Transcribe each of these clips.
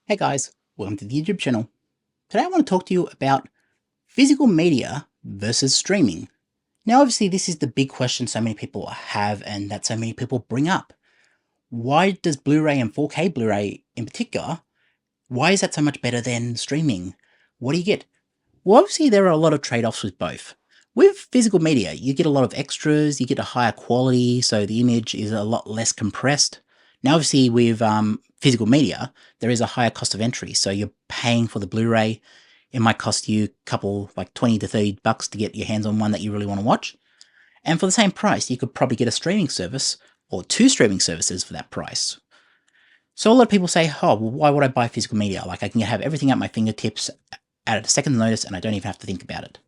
Hey guys, welcome to the YouTube channel. Today I want to talk to you about physical media versus streaming. Now obviously this is the big question so many people have and that so many people bring up. Why does Blu-ray and 4K Blu-ray in particular, why is that so much better than streaming? What do you get? Well, obviously there are a lot of trade-offs with both. With physical media, you get a lot of extras, you get a higher quality, so the image is a lot less compressed. Now, obviously, with physical media, there is a higher cost of entry, so you're paying for the Blu-ray. It might cost you a couple, like 20 to 30 bucks to get your hands on one that you really want to watch. And for the same price, you could probably get a streaming service or two streaming services for that price. So a lot of people say, oh, well, why would I buy physical media? Like I can have everything at my fingertips at a second's notice and I don't even have to think about it.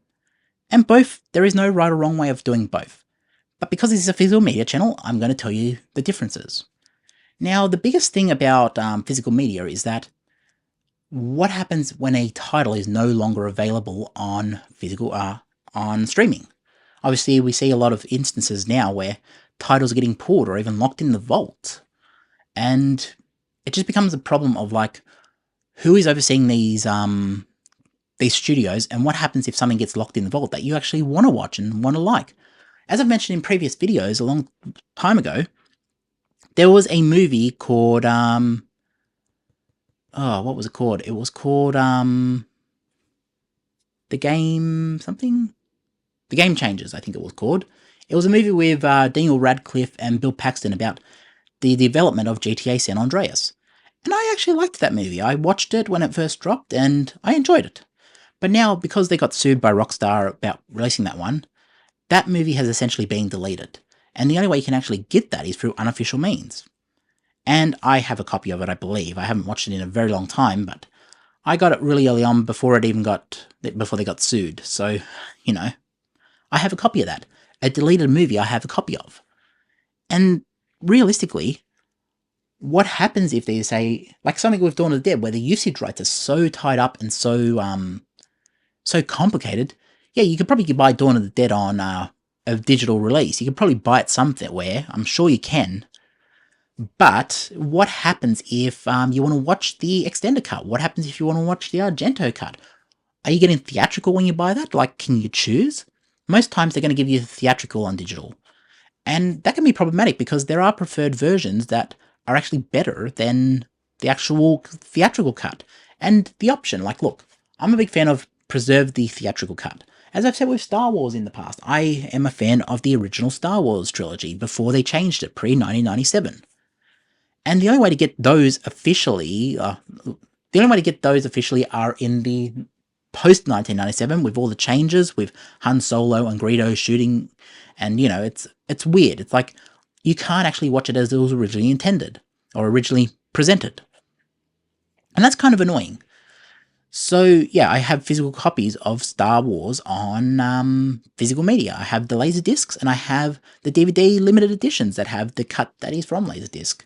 And both, there is no right or wrong way of doing both. But because this is a physical media channel, I'm going to tell you the differences. Now, the biggest thing about physical media is that what happens when a title is no longer available on on streaming? Obviously, we see a lot of instances now where titles are getting pulled or even locked in the vault. And it just becomes a problem of like, who is overseeing these studios, and what happens if something gets locked in the vault that you actually want to watch and want to like. As I've mentioned in previous videos a long time ago, there was a movie called, what was it called? It was called, The Game something? The Game Changers, I think it was called. It was a movie with Daniel Radcliffe and Bill Paxton about the development of GTA San Andreas. And I actually liked that movie. I watched it when it first dropped, and I enjoyed it. But now, because they got sued by Rockstar about releasing that movie has essentially been deleted. And the only way you can actually get that is through unofficial means. And I have a copy of it, I believe. I haven't watched it in a very long time, but I got it really early on before they got sued. So, you know, I have a copy of that. A deleted movie I have a copy of. And realistically, what happens if they say, like something with Dawn of the Dead, where the usage rights are so tied up and so complicated? Yeah, you could probably buy Dawn of the Dead on a digital release. You could probably buy it somewhere. I'm sure you can. But what happens if you want to watch the extended cut? What happens if you want to watch the Argento cut? Are you getting theatrical when you buy that? Like, can you choose? Most times they're going to give you theatrical on digital. And that can be problematic because there are preferred versions that are actually better than the actual theatrical cut. And the option, like, look, I'm a big fan of preserve the theatrical cut. As I've said with Star Wars in the past, I am a fan of the original Star Wars trilogy before they changed it, pre-1997. And the only way to get those officially, are in the post-1997 with all the changes, with Han Solo and Greedo shooting, and, you know, it's weird. It's like, you can't actually watch it as it was originally intended, or originally presented. And that's kind of annoying. So, yeah, I have physical copies of Star Wars on physical media. I have the Laserdiscs, and I have the DVD limited editions that have the cut that is from Laserdisc.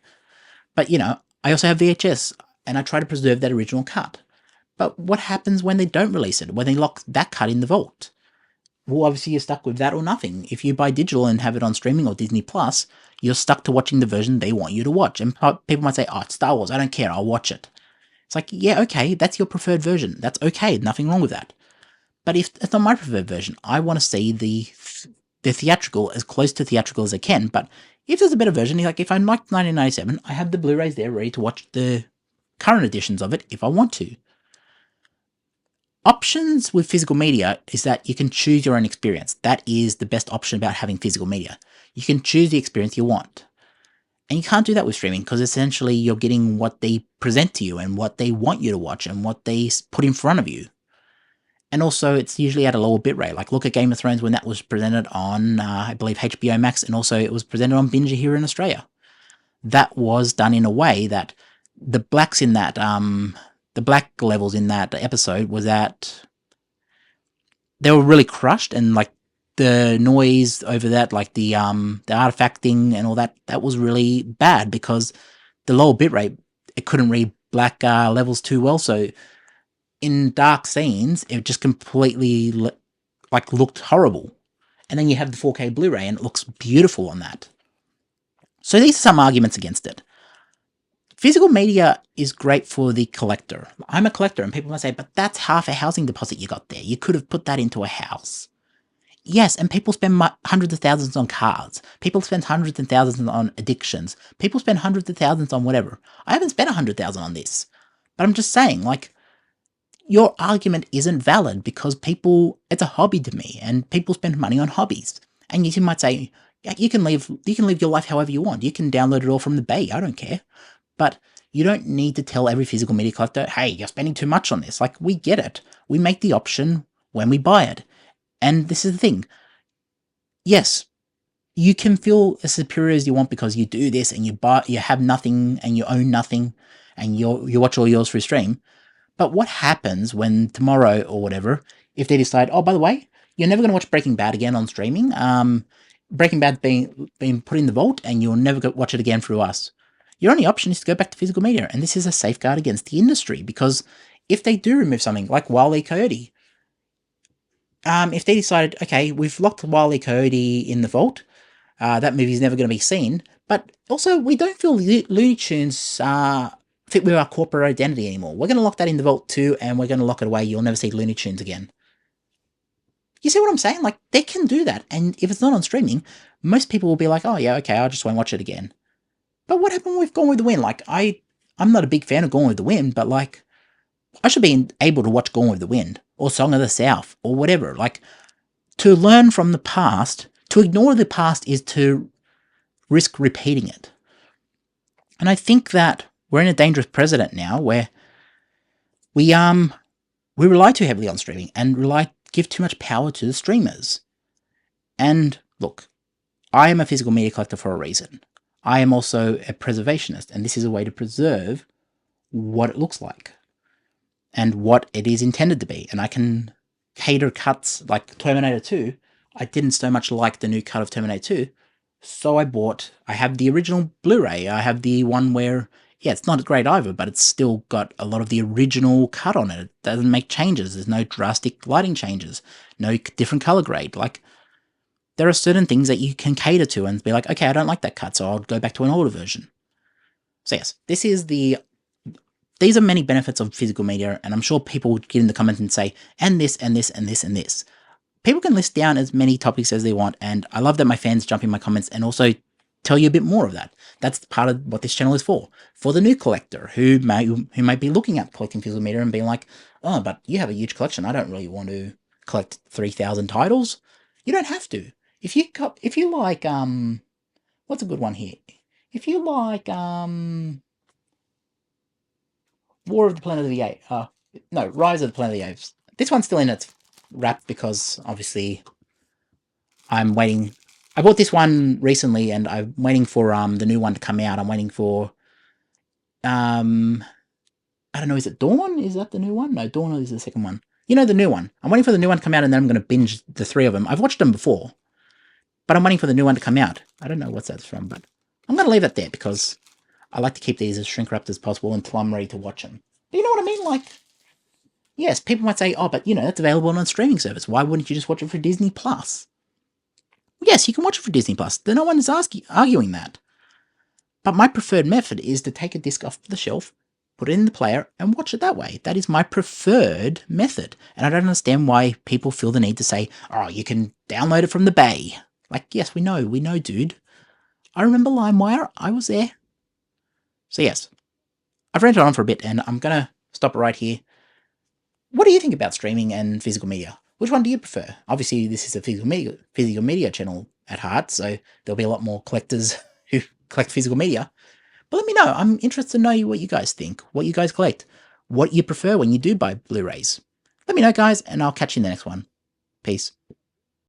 But, you know, I also have VHS, and I try to preserve that original cut. But what happens when they don't release it, when they lock that cut in the vault? Well, obviously you're stuck with that or nothing. If you buy digital and have it on streaming or Disney Plus, you're stuck to watching the version they want you to watch. And people might say, oh, it's Star Wars, I don't care, I'll watch it. It's like, yeah, okay, that's your preferred version. That's okay, nothing wrong with that. But if it's not my preferred version, I want to see the theatrical, as close to theatrical as I can. But if there's a better version, like if I like 1997, I have the Blu-rays there ready to watch the current editions of it if I want to. Options with physical media is that you can choose your own experience. That is the best option about having physical media. You can choose the experience you want. And you can't do that with streaming because essentially you're getting what they present to you and what they want you to watch and what they put in front of you. And also it's usually at a lower bitrate. Like look at Game of Thrones when that was presented on, I believe, HBO Max, and also it was presented on Binge here in Australia. That was done in a way that the blacks in that, the black levels in that episode was that they were really crushed, and like the noise over that, like the artifacting and all that, that was really bad because the lower bitrate, it couldn't read black levels too well. So in dark scenes, it just completely looked horrible. And then you have the 4K Blu-ray and it looks beautiful on that. So these are some arguments against it. Physical media is great for the collector. I'm a collector, and people might say, but that's half a housing deposit you got there. You could have put that into a house. Yes, and people spend hundreds of thousands on cars. People spend hundreds of thousands on addictions. People spend hundreds of thousands on whatever. I haven't spent 100,000 on this. But I'm just saying, like, your argument isn't valid because it's a hobby to me, and people spend money on hobbies. And you might say, yeah, you can live your life however you want. You can download it all from the bay. I don't care. But you don't need to tell every physical media collector, hey, you're spending too much on this. Like, we get it. We make the option when we buy it. And this is the thing. Yes, you can feel as superior as you want because you do this and you have nothing and you own nothing and you watch all yours through stream. But what happens when tomorrow or whatever, if they decide, oh, by the way, you're never going to watch Breaking Bad again on streaming. Breaking Bad being put in the vault and you'll never watch it again through us. Your only option is to go back to physical media. And this is a safeguard against the industry because if they do remove something like Wile E. Coyote, if they decided, okay, we've locked Wile E. Coyote in the vault, that movie's never going to be seen, but also we don't feel Looney Tunes fit with our corporate identity anymore. We're going to lock that in the vault too, and we're going to lock it away. You'll never see Looney Tunes again. You see what I'm saying? Like, they can do that, and if it's not on streaming, most people will be like, oh yeah, okay, I just won't watch it again. But what happened with Gone with the Wind? Like, I'm not a big fan of Gone with the Wind, but like, I should be able to watch Gone with the Wind, or Song of the South, or whatever. Like, to learn from the past, to ignore the past is to risk repeating it. And I think that we're in a dangerous precedent now where we rely too heavily on streaming and give too much power to the streamers. And look, I am a physical media collector for a reason. I am also a preservationist, and this is a way to preserve what it looks like and what it is intended to be. And I can cater cuts like Terminator 2. I didn't so much like the new cut of Terminator 2, so I have the original Blu-ray. I have the one where, yeah, it's not great either, but it's still got a lot of the original cut on it. It doesn't make changes. There's no drastic lighting changes, no different color grade. Like, there are certain things that you can cater to and be like, okay, I don't like that cut, so I'll go back to an older version. So yes, these are many benefits of physical media, and I'm sure people would get in the comments and say, and this, and this, and this, and this. People can list down as many topics as they want, and I love that my fans jump in my comments and also tell you a bit more of that. That's part of what this channel is for the new collector who might be looking at collecting physical media and being like, oh, but you have a huge collection. I don't really want to collect 3,000 titles. You don't have to. If you like, what's a good one here? If you like, War of the Planet of the Apes, Rise of the Planet of the Apes. This one's still in its wrap because obviously I'm waiting. I bought this one recently and I'm waiting for the new one to come out. I'm waiting for I don't know, is it Dawn? Is that the new one? No, Dawn is the second one. You know, the new one. I'm waiting for the new one to come out and then I'm going to binge the three of them. I've watched them before, but I'm waiting for the new one to come out. I don't know what that's from, but I'm going to leave that there because I like to keep these as shrink-wrapped as possible until I'm ready to watch them. But you know what I mean? Like, yes, people might say, oh, but you know, that's available on a streaming service. Why wouldn't you just watch it for Disney Plus? Yes, you can watch it for Disney Plus. No one is arguing that. But my preferred method is to take a disc off the shelf, put it in the player, and watch it that way. That is my preferred method. And I don't understand why people feel the need to say, oh, you can download it from the bay. Like, yes, we know, dude. I remember LimeWire. I was there. So yes, I've ranted on for a bit and I'm going to stop it right here. What do you think about streaming and physical media? Which one do you prefer? Obviously, this is a physical media channel at heart, so there'll be a lot more collectors who collect physical media. But let me know. I'm interested to know what you guys think, what you guys collect, what you prefer when you do buy Blu-rays. Let me know, guys, and I'll catch you in the next one. Peace.